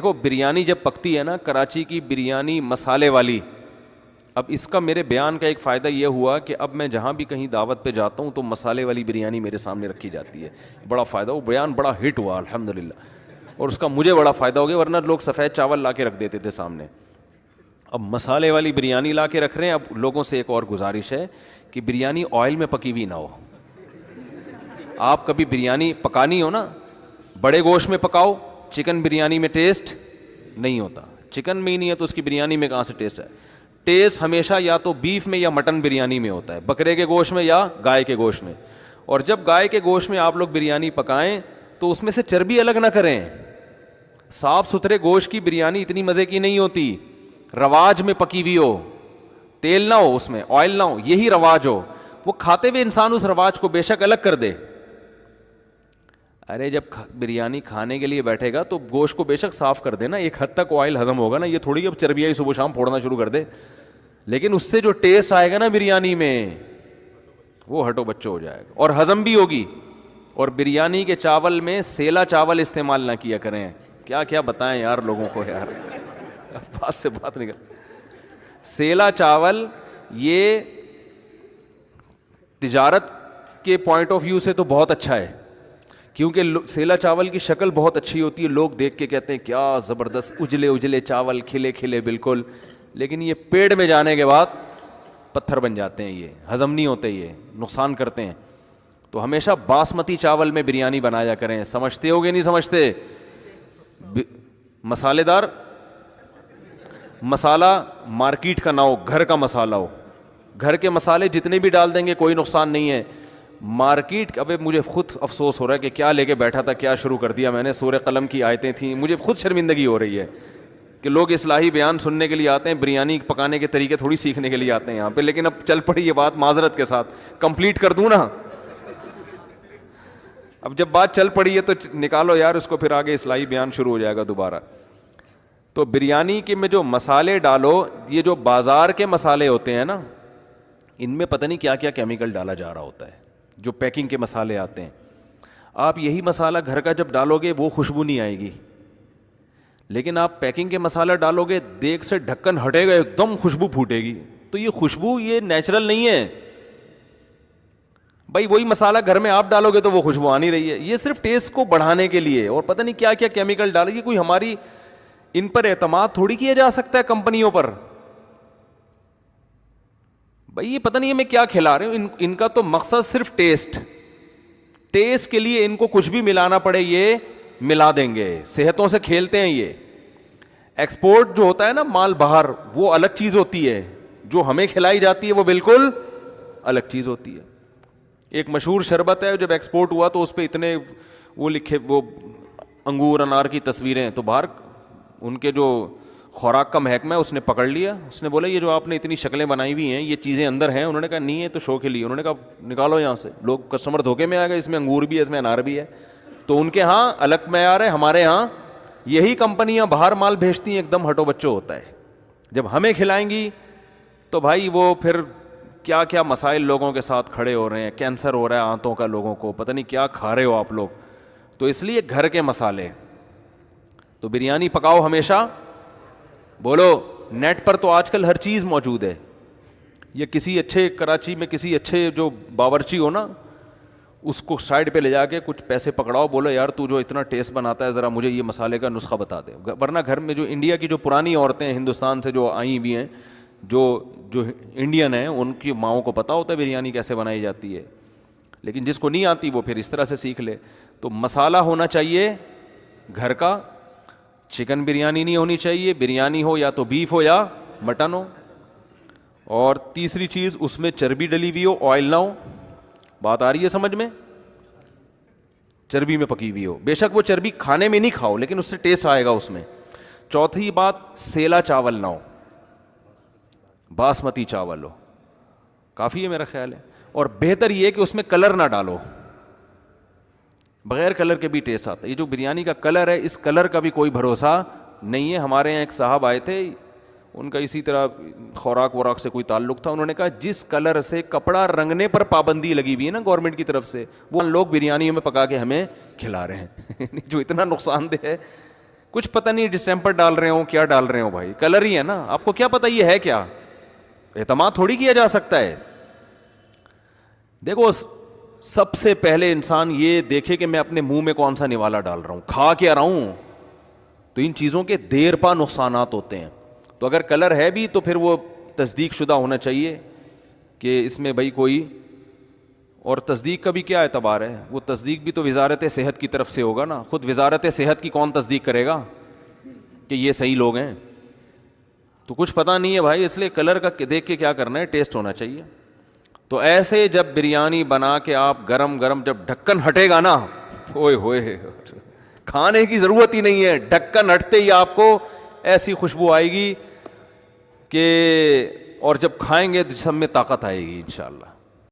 دیکھو بریانی جب پکتی ہے نا، کراچی کی بریانی مسالے والی، اب اس کا میرے بیان کا ایک فائدہ یہ ہوا کہ اب میں جہاں بھی کہیں دعوت پہ جاتا ہوں تو مسالے والی بریانی میرے سامنے رکھی جاتی ہے، بڑا فائدہ، وہ بیان بڑا ہٹ ہوا الحمدللہ، اور اس کا مجھے بڑا فائدہ ہو گیا، ورنہ لوگ سفید چاول لا کے رکھ دیتے تھے سامنے، اب مسالے والی بریانی لا کے رکھ رہے ہیں۔ اب لوگوں سے ایک اور گزارش ہے کہ بریانی آئل میں پکی ہوئی نہ ہو، آپ کبھی بریانی پکانی ہو نا، بڑے گوشت میں پکاؤ، چکن بریانی میں ٹیسٹ نہیں ہوتا، چکن میں ہی نہیں ہے تو اس کی بریانی میں کہاں سے ٹیسٹ ہے؟ ٹیسٹ ہمیشہ یا تو بیف میں یا مٹن بریانی میں ہوتا ہے، بکرے کے گوشت میں یا گائے کے گوشت میں، اور جب گائے کے گوشت میں آپ لوگ بریانی پکائیں تو اس میں سے چربی الگ نہ کریں، صاف ستھرے گوشت کی بریانی اتنی مزے کی نہیں ہوتی، رواج میں پکی ہوئی ہو، تیل نہ ہو اس میں، آئل نہ ہو، یہی رواج ہو، وہ کھاتے ہوئے انسان اس رواج کو بے شک الگ کر دے۔ ارے جب بریانی کھانے کے لیے بیٹھے گا تو گوشت کو بے شک صاف کر دینا، ایک حد تک آئل ہضم ہوگا نا، یہ تھوڑی اب چربیائی صبح شام پھوڑنا شروع کر دے، لیکن اس سے جو ٹیسٹ آئے گا نا بریانی میں وہ ہٹو بچو ہو جائے گا، اور ہضم بھی ہوگی۔ اور بریانی کے چاول میں سیلا چاول استعمال نہ کیا کریں، کیا کیا بتائیں یار لوگوں کو یار، بات سے بات نکل، سیلا چاول یہ تجارت کے پوائنٹ آف ویو سے تو بہت اچھا ہے، کیونکہ سیلا چاول کی شکل بہت اچھی ہوتی ہے، لوگ دیکھ کے کہتے ہیں کیا زبردست اجلے اجلے چاول، کھلے کھلے بالکل، لیکن یہ پیٹ میں جانے کے بعد پتھر بن جاتے ہیں، یہ ہضم نہیں ہوتے، یہ نقصان کرتے ہیں۔ تو ہمیشہ باسمتی چاول میں بریانی بنایا کریں، سمجھتے ہو گے نہیں سمجھتے؟ مسالے دار مسالہ مارکیٹ کا نہ ہو، گھر کا مسالہ ہو، گھر کے مسالے جتنے بھی ڈال دیں گے کوئی نقصان نہیں ہے، مارکیٹ، ابے مجھے خود افسوس ہو رہا ہے کہ کیا لے کے بیٹھا تھا، کیا شروع کر دیا میں نے، سورہ قلم کی آیتیں تھیں، مجھے خود شرمندگی ہو رہی ہے کہ لوگ اصلاحی بیان سننے کے لیے آتے ہیں، بریانی پکانے کے طریقے تھوڑی سیکھنے کے لیے آتے ہیں یہاں پہ، لیکن اب چل پڑی یہ بات، معذرت کے ساتھ کمپلیٹ کر دوں نا، اب جب بات چل پڑی ہے تو نکالو یار اس کو، پھر آگے اصلاحی بیان شروع ہو جائے گا دوبارہ۔ تو بریانی کے میں جو مسالے ڈالو، یہ جو بازار کے مسالے ہوتے ہیں نا، ان میں پتہ نہیں کیا کیا کیمیکل ڈالا جا رہا ہوتا ہے، جو پیکنگ کے مسالے آتے ہیں، آپ یہی مسالہ گھر کا جب ڈالو گے وہ خوشبو نہیں آئے گی، لیکن آپ پیکنگ کے مسالہ ڈالو گے، دیگ سے ڈھکن ہٹے گا ایک دم خوشبو پھوٹے گی، تو یہ خوشبو یہ نیچرل نہیں ہے بھائی، وہی مسالہ گھر میں آپ ڈالو گے تو وہ خوشبو آ نہیں رہی ہے، یہ صرف ٹیسٹ کو بڑھانے کے لیے، اور پتہ نہیں کیا کیا کیمیکل ڈالے گی، کوئی ہماری ان پر اعتماد تھوڑی کیا جا سکتا ہے کمپنیوں پر، بھائی یہ پتہ نہیں ہمیں کیا کھلا رہے ہو، ان کا تو مقصد صرف ٹیسٹ کے لیے ان کو کچھ بھی ملانا پڑے یہ ملا دیں گے، صحتوں سے کھیلتے ہیں یہ۔ ایکسپورٹ جو ہوتا ہے نا مال باہر، وہ الگ چیز ہوتی ہے، جو ہمیں کھلائی جاتی ہے وہ بالکل الگ چیز ہوتی ہے۔ ایک مشہور شربت ہے، جب ایکسپورٹ ہوا تو اس پہ اتنے وہ لکھے، وہ انگور انار کی تصویریں، تو باہر ان کے جو خوراک کا محکمہ ہے اس نے پکڑ لیا، اس نے بولا یہ جو آپ نے اتنی شکلیں بنائی ہوئی ہیں یہ چیزیں اندر ہیں، انہوں نے کہا نہیں ہے تو شو کے لیے، انہوں نے کہا نکالو یہاں سے، لوگ کسٹمر دھوکے میں آ گئے، اس میں انگور بھی ہے اس میں انار بھی ہے، تو ان کے ہاں الگ معیار ہے، ہمارے ہاں یہی کمپنیاں باہر مال بھیجتی ہیں ایک دم ہٹو بچو ہوتا ہے، جب ہمیں کھلائیں گی تو بھائی وہ پھر کیا کیا مسائل لوگوں کے ساتھ کھڑے ہو رہے ہیں، کینسر ہو رہا ہے آنتوں کا لوگوں کو، پتہ نہیں کیا کھا رہے ہو آپ لوگ، تو اس لیے گھر کے مسالے۔ تو بریانی پکاؤ ہمیشہ، بولو نیٹ پر تو آج کل ہر چیز موجود ہے، یہ کسی اچھے کراچی میں کسی اچھے جو باورچی ہو نا، اس کو سائڈ پہ لے جا کے کچھ پیسے پکڑاؤ، بولو یار تو جو اتنا ٹیسٹ بناتا ہے ذرا مجھے یہ مسالے کا نسخہ بتا دے، ورنہ گھر میں جو انڈیا کی جو پرانی عورتیں ہیں ہندوستان سے جو آئی ہوئی ہیں، جو انڈین ہیں، ان کی ماؤں کو پتہ ہوتا ہے بریانی کیسے بنائی جاتی ہے، لیکن جس کو نہیں آتی وہ پھر اس طرح سے سیکھ لے۔ تو مسالہ ہونا چاہیے گھر کا، چکن بریانی نہیں ہونی چاہیے، بریانی ہو یا تو بیف ہو یا مٹن ہو، اور تیسری چیز اس میں چربی ڈلی ہوئی ہو، آئل نہ ہو، بات آ رہی ہے سمجھ میں، چربی میں پکی ہوئی ہو، بے شک وہ چربی کھانے میں نہیں کھاؤ لیکن اس سے ٹیسٹ آئے گا اس میں۔ چوتھی بات، سیلا چاول نہ ہو، باسمتی چاول ہو، کافی ہے میرا خیال ہے، اور بہتر یہ کہ اس میں کلر نہ ڈالو، بغیر کلر کے بھی ٹیسٹ آتا ہے، یہ جو بریانی کا کلر ہے اس کلر کا بھی کوئی بھروسہ نہیں ہے۔ ہمارے یہاں ایک صاحب آئے تھے، ان کا اسی طرح خوراک وراک سے کوئی تعلق تھا، انہوں نے کہا جس کلر سے کپڑا رنگنے پر پابندی لگی ہوئی ہے نا گورنمنٹ کی طرف سے، وہ لوگ بریانیوں میں پکا کے ہمیں کھلا رہے ہیں جو اتنا نقصان دہ ہے کچھ پتہ نہیں ڈسٹمپر ڈال رہے ہوں کیا ڈال رہے ہوں بھائی, کلر ہی ہے نا, آپ کو کیا پتہ یہ ہے کیا, اعتماد تھوڑی کیا جا سکتا ہے. دیکھو سب سے پہلے انسان یہ دیکھے کہ میں اپنے منہ میں کون سا نوالا ڈال رہا ہوں, کھا کے آ رہا ہوں, تو ان چیزوں کے دیر پا نقصانات ہوتے ہیں. تو اگر کلر ہے بھی تو پھر وہ تصدیق شدہ ہونا چاہیے کہ اس میں بھائی کوئی, اور تصدیق کا بھی کیا اعتبار ہے, وہ تصدیق بھی تو وزارت صحت کی طرف سے ہوگا نا, خود وزارت صحت کی کون تصدیق کرے گا کہ یہ صحیح لوگ ہیں. تو کچھ پتہ نہیں ہے بھائی, اس لیے کلر کا دیکھ کے کیا کرنا ہے, ٹیسٹ ہونا چاہیے. تو ایسے جب بریانی بنا کے آپ گرم گرم جب ڈھکن ہٹے گا نا, اوئے ہوئے, کھانے کی ضرورت ہی نہیں ہے, ڈھکن ہٹتے ہی آپ کو ایسی خوشبو آئے گی کہ, اور جب کھائیں گے تو جسم میں طاقت آئے گی انشاءاللہ.